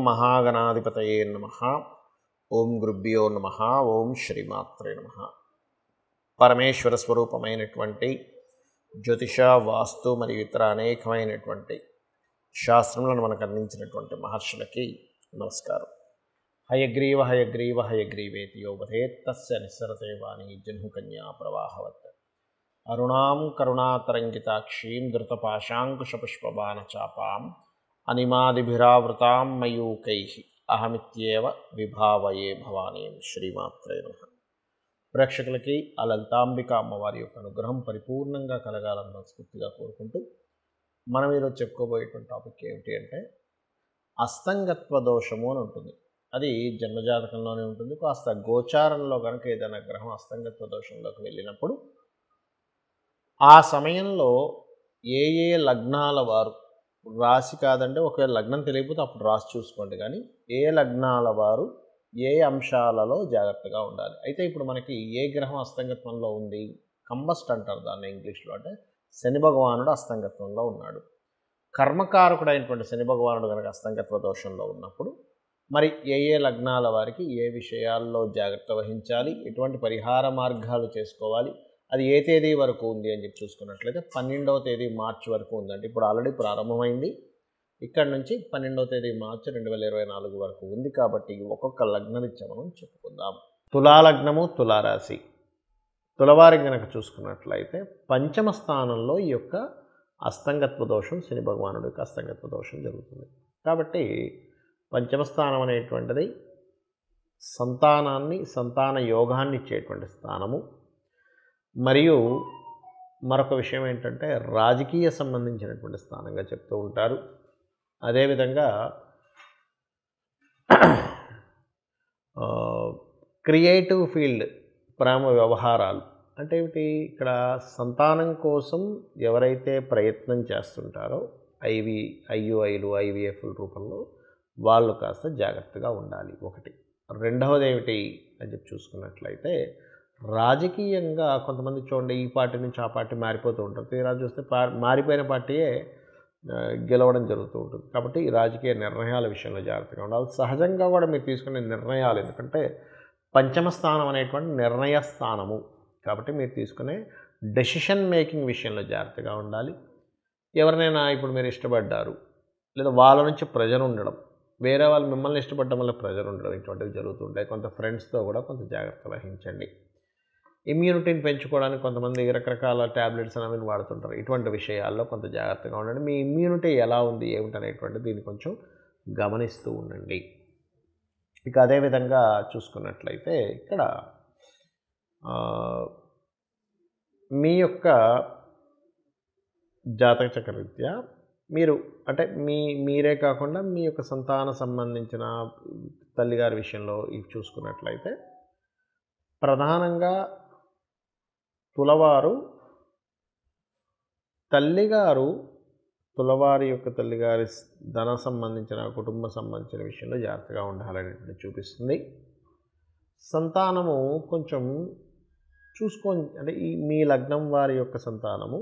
మహాగణాధిపతయే నమః. ఓం గురుభ్యో నమః. ఓం శ్రీమాత్రే నమః. పరమేశ్వర స్వరూపమైనటువంటి జ్యోతిష, వాస్తు మరియు ఇతర అనేకమైనటువంటి శాస్త్రములను మనకు అందించినటువంటి మహర్షులకి నమస్కారం. హయగ్రీవ హయగ్రీవ హయగ్రీవేతి యోవధేత్ తస్య నిస్సరతే వాణి జహ్నుకన్యా ప్రవాహవత్. అరుణాం కరుణాతరంగితాక్షీం ధృతపాశాంకుశపుష్పబాణచాపాం అనిమాదిభిరావృతాం మయూకైః అహమిత్యేవ విభావయే భవానీం. శ్రీమాత్రే నమః. ప్రేక్షకులకి ఆ లలితాంబిక అమ్మవారి యొక్క అనుగ్రహం పరిపూర్ణంగా కలగాలని మనస్ఫూర్తిగా కోరుకుంటూ మనం ఈరోజు చెప్పుకోబోయేటువంటి టాపిక్ ఏమిటి అంటే అస్తంగత్వ దోషము అని ఉంటుంది. అది జన్మజాతకంలోనే ఉంటుంది. కాస్త గోచారంలో కనుక ఏదైనా గ్రహం అస్తంగత్వ దోషంలోకి వెళ్ళినప్పుడు ఆ సమయంలో ఏ ఏ లగ్నాల వారు, రాశి కాదంటే ఒకవేళ లగ్నం తెలియకపోతే అప్పుడు రాశి చూసుకోండి, కానీ ఏ లగ్నాల వారు ఏ అంశాలలో జాగ్రత్తగా ఉండాలి. అయితే ఇప్పుడు మనకి ఏ గ్రహం అస్తంగత్వంలో ఉంది, కంబస్ట్ అంటారు దాన్ని ఇంగ్లీష్లో, అంటే శని భగవానుడు అస్తంగత్వంలో ఉన్నాడు. కర్మకారకుడైనటువంటి శని భగవానుడు కనుక అస్తంగత్వ దోషంలో ఉన్నప్పుడు మరి ఏ ఏ లగ్నాల వారికి ఏ విషయాల్లో జాగ్రత్త వహించాలి, ఎటువంటి పరిహార మార్గాలు చేసుకోవాలి, అది ఏ తేదీ వరకు ఉంది అని చెప్పి చూసుకున్నట్లయితే 12వ తేదీ మార్చి వరకు ఉందండి. ఇప్పుడు ఆల్రెడీ ప్రారంభమైంది. ఇక్కడ నుంచి 12వ తేదీ మార్చి 2024 వరకు ఉంది. కాబట్టి ఒక్కొక్క లగ్నరీత్యా మనం చెప్పుకుందాం. తులాలగ్నము, తులారాశి. తులవారి కనుక చూసుకున్నట్లయితే పంచమ స్థానంలో ఈ యొక్క అస్తంగత్వ దోషం, శని భగవానుడి యొక్క అస్తంగత్వ దోషం జరుగుతుంది. కాబట్టి పంచమ స్థానం అనేటువంటిది సంతానాన్ని, సంతాన యోగాన్ని ఇచ్చేటువంటి స్థానము. మరియు మరొక విషయం ఏంటంటే రాజకీయ సంబంధించినటువంటి స్థానంగా చెప్తూ ఉంటారు. అదేవిధంగా క్రియేటివ్ ఫీల్డ్, ప్రేమ వ్యవహారాలు అంటే ఏమిటి, ఇక్కడ సంతానం కోసం ఎవరైతే ప్రయత్నం చేస్తుంటారో ఐయుఐలు, ఐవీఎఫ్ల రూపంలో వాళ్ళు కాస్త జాగ్రత్తగా ఉండాలి. ఒకటి. రెండవది ఏమిటి అని చెప్పి చూసుకున్నట్లయితే రాజకీయంగా కొంతమంది చూడండి ఈ పార్టీ నుంచి ఆ పార్టీ మారిపోతూ ఉంటారు. తీరా చూస్తే మారిపోయిన పార్టీయే గెలవడం జరుగుతూ ఉంటుంది. కాబట్టి ఈ రాజకీయ నిర్ణయాల విషయంలో జాగ్రత్తగా ఉండాలి. సహజంగా కూడా మీరు తీసుకునే నిర్ణయాలు, ఎందుకంటే పంచమ స్థానం అనేటువంటి నిర్ణయ స్థానము కాబట్టి మీరు తీసుకునే డెసిషన్ మేకింగ్ విషయంలో జాగ్రత్తగా ఉండాలి. ఎవరినైనా ఇప్పుడు మీరు ఇష్టపడ్డారు, లేదా వాళ్ళ నుంచి ప్రెజర్ ఉండడం, వేరే వాళ్ళు మిమ్మల్ని ఇష్టపడడం వల్ల ప్రెజర్ ఉండడం, ఇటువంటివి జరుగుతుంటాయి. కొంత ఫ్రెండ్స్తో కూడా కొంత జాగ్రత్త వహించండి. ఇమ్యూనిటీని పెంచుకోవడానికి కొంతమంది రకరకాల ట్యాబ్లెట్స్ అనేవి వాడుతుంటారు. ఇటువంటి విషయాల్లో కొంత జాగ్రత్తగా ఉండండి. మీ ఇమ్యూనిటీ ఎలా ఉంది ఏమిటనేటువంటి దీన్ని కొంచెం గమనిస్తూ ఉండండి. ఇక అదేవిధంగా చూసుకున్నట్లయితే ఇక్కడ మీ యొక్క జాతక చక్రరీత్యా మీరు అంటే మీరే కాకుండా మీ యొక్క సంతాన సంబంధించిన తల్లిగారి విషయంలో ఇవి చూసుకున్నట్లయితే ప్రధానంగా తులవారు తల్లిగారు, తులవారి యొక్క తల్లిగారి ధన సంబంధించిన, కుటుంబ సంబంధించిన విషయంలో జాగ్రత్తగా ఉండాలనేటువంటి చూపిస్తుంది. సంతానము కొంచెం చూసుకొని, అంటే మీ లగ్నం వారి యొక్క సంతానము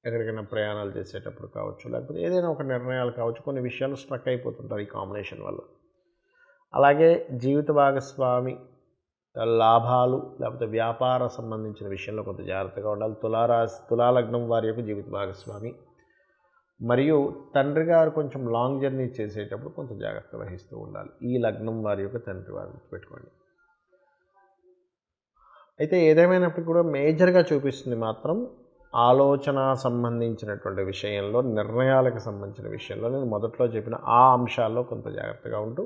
ఎక్కడికైనా ప్రయాణాలు చేసేటప్పుడు కావచ్చు, లేకపోతే ఏదైనా ఒక నిర్ణయాలు కావచ్చు, కొన్ని విషయాలు స్ట్రక్ అయిపోతుంటారు ఈ కాంబినేషన్ వల్ల. అలాగే జీవిత భాగస్వామి లాభాలు లేకపోతే వ్యాపార సంబంధించిన విషయంలో కొంత జాగ్రత్తగా ఉండాలి. తులాలగ్నం వారి యొక్క జీవిత భాగస్వామి మరియు తండ్రి గారు కొంచెం లాంగ్ జర్నీ చేసేటప్పుడు కొంత జాగ్రత్త వహిస్తూ ఉండాలి. ఈ లగ్నం వారి యొక్క తండ్రి వారిని పెట్టుకోండి. అయితే ఏదేమైనప్పటికీ కూడా మేజర్గా చూపిస్తుంది మాత్రం ఆలోచన సంబంధించినటువంటి విషయంలో, నిర్ణయాలకు సంబంధించిన విషయంలో నేను మొదట్లో చెప్పిన ఆ అంశాల్లో కొంత జాగ్రత్తగా ఉంటూ,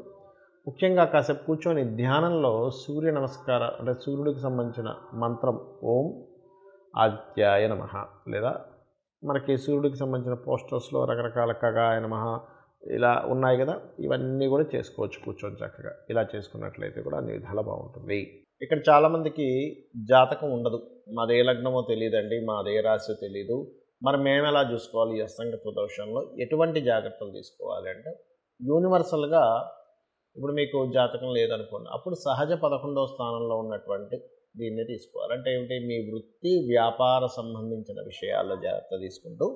ముఖ్యంగా కాసేపు కూర్చొని ధ్యానంలో సూర్య నమస్కారం, అంటే సూర్యుడికి సంబంధించిన మంత్రం ఓం ఆదిత్యాయ నమః, లేదా మనకి సూర్యుడికి సంబంధించిన పోస్టర్స్లో రకరకాల ఖగాయ నమః ఇలా ఉన్నాయి కదా, ఇవన్నీ కూడా చేసుకోవచ్చు కూర్చొని చక్కగా. ఇలా చేసుకున్నట్లయితే కూడా అన్ని విధాలా బాగుంటుంది. ఇక్కడ చాలామందికి జాతకం ఉండదు, మాదే లగ్నమో తెలియదండి, మాదే రాశి తెలియదు, మరి మేము ఎలా చూసుకోవాలి ఈ అస్తంగత్వ దోషంలో, ఎటువంటి జాగ్రత్తలు తీసుకోవాలి అంటే యూనివర్సల్గా ఇప్పుడు మీకు జాతకం లేదనుకోండి, అప్పుడు సహజ 11వ స్థానంలో ఉన్నటువంటి దీన్ని తీసుకోవాలి. అంటే ఏమిటి, మీ వృత్తి వ్యాపార సంబంధించిన విషయాల్లో జాగ్రత్త తీసుకుంటూ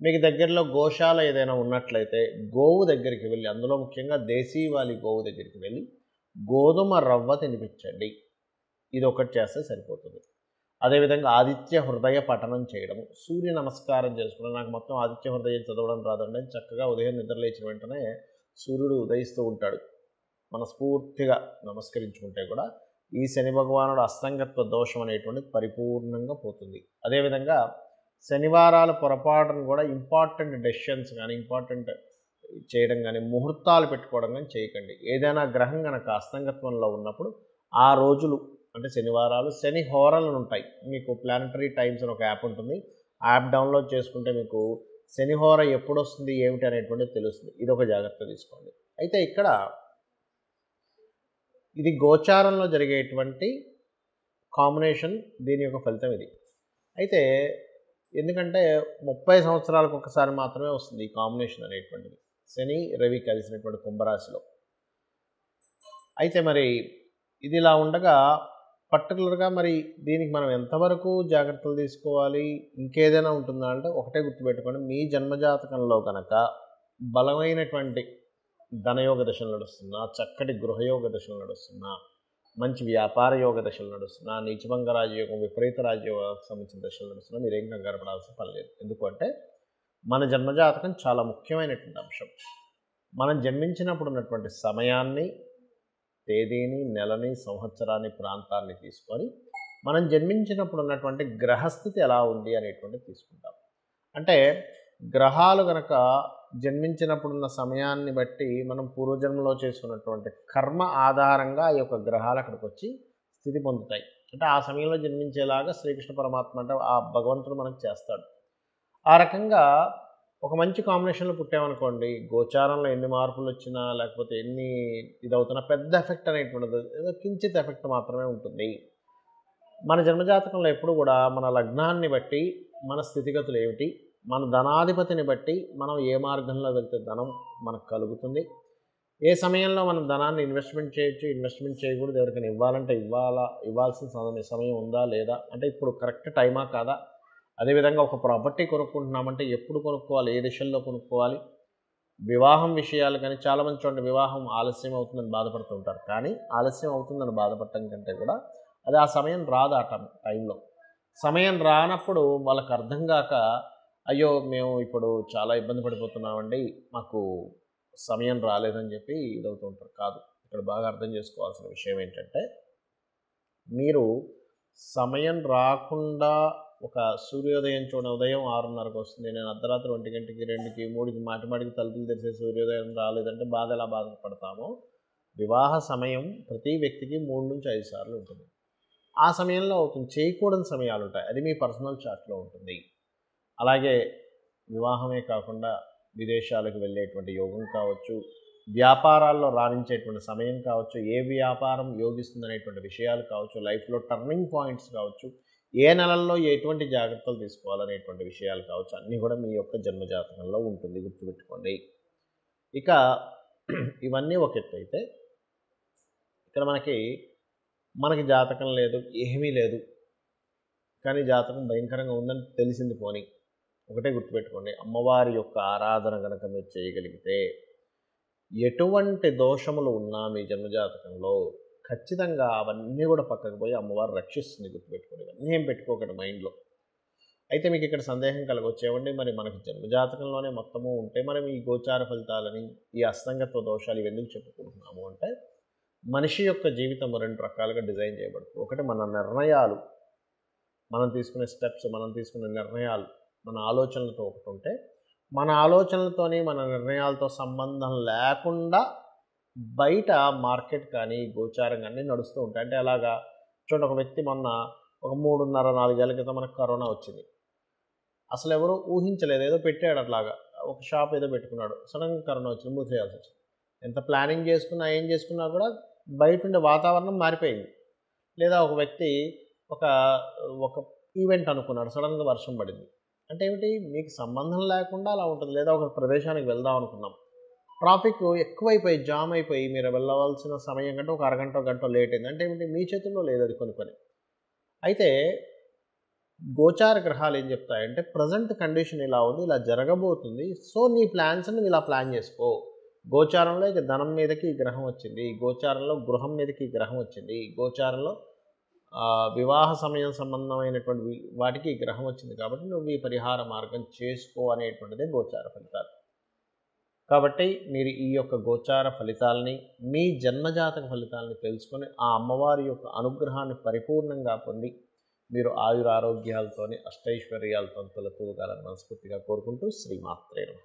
మీకు దగ్గరలో గోశాల ఏదైనా ఉన్నట్లయితే గోవు దగ్గరికి వెళ్ళి, అందులో ముఖ్యంగా దేశీవాలి గోవు దగ్గరికి వెళ్ళి గోధుమ రవ్వ తినిపించండి. ఇది ఒకటి చేస్తే సరిపోతుంది. అదేవిధంగా ఆదిత్య హృదయ పఠనం చేయడము, సూర్య నమస్కారం చేసుకోవడం. నాకు మొత్తం ఆదిత్య హృదయం చదవడం రాదండి. చక్కగా ఉదయం నిద్ర లేచిన వెంటనే సూర్యుడు ఉదయిస్తూ ఉంటాడు, మనస్ఫూర్తిగా నమస్కరించుకుంటే కూడా ఈ శని భగవానుడు అస్తంగత్వ దోషం అనేటువంటిది పరిపూర్ణంగా పోతుంది. అదేవిధంగా శనివారాల పొరపాటును కూడా ఇంపార్టెంట్ డెసిషన్స్ కానీ, ఇంపార్టెంట్ చేయడం కానీ, ముహూర్తాలు పెట్టుకోవడం కానీ చేయకండి. ఏదైనా గ్రహం కనుక అస్తంగత్వంలో ఉన్నప్పుడు ఆ రోజులు అంటే శనివారాలు శని హోరలను ఉంటాయి. మీకు ప్లానటరీ టైమ్స్ అని ఒక యాప్ ఉంటుంది. ఆ యాప్ డౌన్లోడ్ చేసుకుంటే మీకు శని హోర ఎప్పుడు వస్తుంది ఏమిటి అనేటువంటిది తెలుస్తుంది. ఇది ఒక జాగ్రత్త తీసుకోండి. అయితే ఇక్కడ ఇది గోచారంలో జరిగేటువంటి కాంబినేషన్, దీని యొక్క ఫలితం ఇది. అయితే ఎందుకంటే 30 సంవత్సరాలకు ఒకసారి మాత్రమే వస్తుంది ఈ కాంబినేషన్ అనేటువంటిది, శని రవి కలిసినటువంటి కుంభరాశిలో. అయితే మరి ఇది ఇలా ఉండగా పర్టికులర్గా మరి దీనికి మనం ఎంతవరకు జాగ్రత్తలు తీసుకోవాలి, ఇంకేదైనా ఉంటుందా అంటే ఒకటే గుర్తుపెట్టుకోండి, మీ జన్మజాతకంలో కనుక బలమైనటువంటి ధనయోగ దశలు నడుస్తున్నా, చక్కటి గృహయోగ దశలు నడుస్తున్నా, మంచి వ్యాపార యోగ దశలు నడుస్తున్నా, నీచభంగ రాజయోగం, విపరీత రాజయోగానికి సంబంధించిన దశలు నడుస్తున్నా మీరేం కంగారు పడాల్సిన పని లేదు. ఎందుకంటే మన జన్మజాతకం చాలా ముఖ్యమైనటువంటి అంశం. మనం జన్మించినప్పుడు ఉన్నటువంటి సమయాన్ని, తేదీని, నెలని, సంవత్సరాన్ని, ప్రాంతాన్ని తీసుకొని మనం జన్మించినప్పుడు ఉన్నటువంటి గ్రహస్థితి ఎలా ఉంది అనేటువంటిది తీసుకుంటాం. అంటే గ్రహాలు కనుక జన్మించినప్పుడున్న సమయాన్ని బట్టి మనం పూర్వజన్మలో చేసుకున్నటువంటి కర్మ ఆధారంగా ఈ యొక్క గ్రహాలు అక్కడికి వచ్చి స్థితి పొందుతాయి. అంటే ఆ సమయంలో జన్మించేలాగా శ్రీకృష్ణ పరమాత్మ అంటే ఆ భగవంతుడు మనకు చేస్తాడు. ఆ రకంగా ఒక మంచి కాంబినేషన్లో పుట్టామనుకోండి, గోచారంలో ఎన్ని మార్పులు వచ్చినా లేకపోతే ఎన్ని ఇదవుతున్నా పెద్ద ఎఫెక్ట్ అనేటువంటిది ఏదో కించిత్ ఎఫెక్ట్ మాత్రమే ఉంటుంది. మన జన్మజాతకంలో ఎప్పుడు కూడా మన లగ్నాన్ని బట్టి మన స్థితిగతులు ఏమిటి, మన ధనాధిపతిని బట్టి మనం ఏ మార్గంలో వెళ్తే ధనం మనకు కలుగుతుంది, ఏ సమయంలో మనం ధనాన్ని ఇన్వెస్ట్మెంట్ చేయొచ్చు, ఇన్వెస్ట్మెంట్ చేయకూడదు, ఎవరికైనా ఇవ్వాలంటే ఇవ్వాల్సిన సమయం ఉందా లేదా, అంటే ఇప్పుడు కరెక్ట్ టైమా కాదా, అదేవిధంగా ఒక ప్రాపర్టీ కొనుక్కుంటున్నామంటే ఎప్పుడు కొనుక్కోవాలి, ఏ దిశల్లో కొనుక్కోవాలి, వివాహం విషయాలు కానీ చాలామంది చూడండి వివాహం ఆలస్యం అవుతుందని బాధపడుతూ ఉంటారు. కానీ ఆలస్యం అవుతుందని బాధపడటం కంటే కూడా అది ఆ సమయం రాదు. ఆ టైంలో సమయం రానప్పుడు వాళ్ళకి అర్థం కాక అయ్యో మేము ఇప్పుడు చాలా ఇబ్బంది పడిపోతున్నామండి, మాకు సమయం రాలేదని చెప్పి ఇదవుతూ ఉంటారు. కాదు, ఇక్కడ బాగా అర్థం చేసుకోవాల్సిన విషయం ఏంటంటే మీరు సమయం రాకుండా ఒక సూర్యోదయం చూడండి, ఉదయం 6:30కి వస్తుంది, నేను అర్ధరాత్రి 1 గంటకి 2కి 3కి మాటిమాటికి తలుపులు తెరిసే సూర్యోదయం రాలేదంటే ఎలా బాధపడతామో, వివాహ సమయం ప్రతి వ్యక్తికి 3 నుంచి 5 సార్లు ఉంటుంది. ఆ సమయంలో అవుతుంది. చేయకూడని సమయాలు ఉంటాయి, అది మీ పర్సనల్ చార్ట్లో ఉంటుంది. అలాగే వివాహమే కాకుండా విదేశాలకు వెళ్ళేటువంటి యోగం కావచ్చు, వ్యాపారాల్లో రాణించేటువంటి సమయం కావచ్చు, ఏ వ్యాపారం యోగిస్తుంది అనేటువంటి విషయాలు కావచ్చు, లైఫ్లో టర్నింగ్ పాయింట్స్ కావచ్చు, ఏ నెలల్లో ఎటువంటి జాగ్రత్తలు తీసుకోవాలనేటువంటి విషయాలు కావచ్చు, అన్నీ కూడా మీ యొక్క జన్మజాతకంలో ఉంటుంది, గుర్తుపెట్టుకోండి. ఇక ఇవన్నీ ఒక ఎత్తు అయితే ఇక్కడ మనకి జాతకం లేదు, ఏమీ లేదు, కానీ జాతకం భయంకరంగా ఉందని తెలిసింది పోని ఒకటే గుర్తుపెట్టుకోండి, అమ్మవారి యొక్క ఆరాధన కనుక మీరు చేయగలిగితే ఎటువంటి దోషములు ఉన్నా మీ జన్మజాతకంలో ఖచ్చితంగా అవన్నీ కూడా పక్కకు పోయి అమ్మవారు రక్షిస్తుంది, గుర్తుపెట్టుకోండి. ఇవన్నీ ఏం పెట్టుకోకండి మైండ్లో. అయితే మీకు ఇక్కడ సందేహం కలగొచ్చేవండి, మరి మనకి జన్మజాతకంలోనే మొత్తము ఉంటే మనం ఈ గోచార ఫలితాలని, ఈ అస్తంగత్వ దోషాలు ఇవన్నీ చెప్పుకుంటున్నాము అంటే మనిషి యొక్క జీవితం 2 రకాలుగా డిజైన్ చేయబడుతుంది. ఒకటి మన నిర్ణయాలు, మనం తీసుకునే స్టెప్స్, మనం తీసుకునే నిర్ణయాలు, మన ఆలోచనలతో ఒకటి ఉంటే, మన ఆలోచనలతోని మన నిర్ణయాలతో సంబంధం లేకుండా బయట మార్కెట్ కానీ గోచారం కానీ నడుస్తూ ఉంటాయి. అంటే అలాగా చూడండి, ఒక వ్యక్తి మొన్న ఒక 3.5-4 ఏళ్ళ క్రితం మనకు కరోనా వచ్చింది. అసలు ఎవరు ఊహించలేదు, ఏదో పెట్టాడు అట్లాగా, ఒక షాప్ ఏదో పెట్టుకున్నాడు, సడన్గా కరోనా వచ్చింది, మూసేయాల్సి వచ్చింది. ఎంత ప్లానింగ్ చేసుకున్నా ఏం చేసుకున్నా కూడా బయట ఉండే వాతావరణం మారిపోయింది. లేదా ఒక వ్యక్తి ఒక ఈవెంట్ అనుకున్నాడు, సడన్గా వర్షం పడింది. అంటే ఏమిటి, మీకు సంబంధం లేకుండా అలా ఉంటుంది. లేదా ఒక ప్రదేశానికి వెళ్దాం అనుకున్నాం, ట్రాఫిక్ ఎక్కువైపోయి జామ్ అయిపోయి మీరు వెళ్ళవలసిన సమయం కంటే ఒక అరగంట గంట లేట్ అయింది. అంటే ఏమిటి, మీ చేతుల్లో లేదు అది కొన్ని. అయితే గోచార గ్రహాలు ఏం చెప్తాయంటే ప్రజెంట్ కండిషన్ ఇలా ఉంది, ఇలా జరగబోతుంది, సో నీ ప్లాన్స్ని ఇలా ప్లాన్ చేసుకో. గోచారంలో ఇక ధనం మీదకి ఈ గ్రహం వచ్చింది, గోచారంలో గృహం మీదకి ఈ గ్రహం వచ్చింది, గోచారంలో వివాహ సమయం సంబంధమైనటువంటి వాటికి ఈ గ్రహం వచ్చింది, కాబట్టి నువ్వు ఈ పరిహార మార్గం చేసుకో అనేటువంటిదే గోచార ఫలితాలు. కాబట్టి మీరు ఈ యొక్క గోచార ఫలితాలని, మీ జన్మజాతక ఫలితాలని తెలుసుకొని ఆ అమ్మవారి యొక్క అనుగ్రహాన్ని పరిపూర్ణంగా పొంది మీరు ఆయురారోగ్యాలతోని అష్టైశ్వర్యాలతో తొలతూగాలని మనస్ఫూర్తిగా కోరుకుంటూ శ్రీమాత్రే నమః.